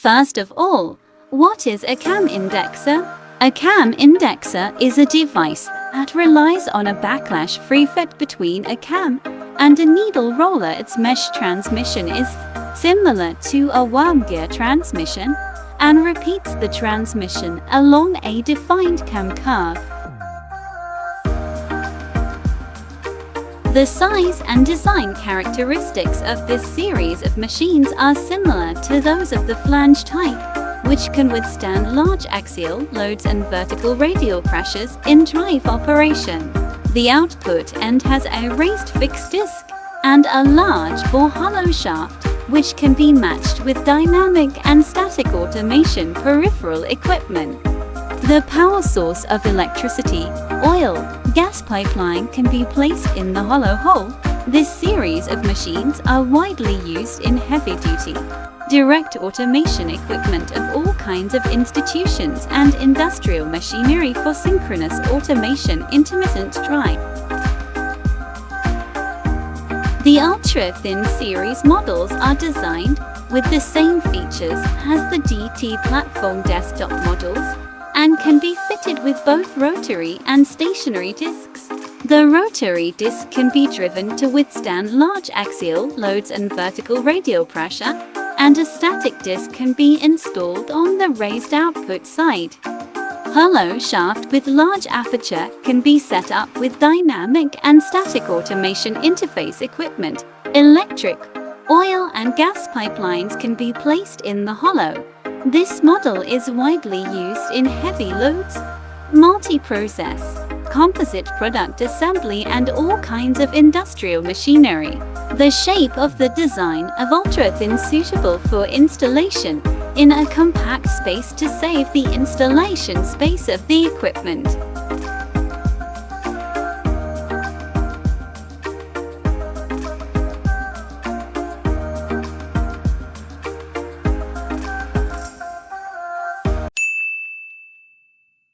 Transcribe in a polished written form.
First of all, what is a cam indexer? A cam indexer is a device that relies on a backlash-free fit between a cam and a needle roller. Its mesh transmission is similar to a worm gear transmission and repeats the transmission along a defined cam curve. The size and design characteristics of this series of machines are similar to those of the flange type, which can withstand large axial loads and vertical radial pressures in drive operation. The output end has a raised fixed disc and a large bore hollow shaft, which can be matched with dynamic and static automation peripheral equipment. The power source of electricity, oil, gas pipeline can be placed in the hollow hole. This series of machines are widely used in heavy-duty, direct automation equipment of all kinds of institutions and industrial machinery for synchronous automation intermittent drive. The ultrathin series models are designed with the same features as the DT platform desktop models and can be fitted with both rotary and stationary discs. The rotary disc can be driven to withstand large axial loads and vertical radial pressure, and a static disc can be installed on the raised output side. Hollow shaft with large aperture can be set up with dynamic and static automation interface equipment. Electric, oil and gas pipelines can be placed in the hollow. This model is widely used in heavy loads, multi-process, composite product assembly and all kinds of industrial machinery. The shape of the design of ultrathin suitable for installation in a compact space to save the installation space of the equipment.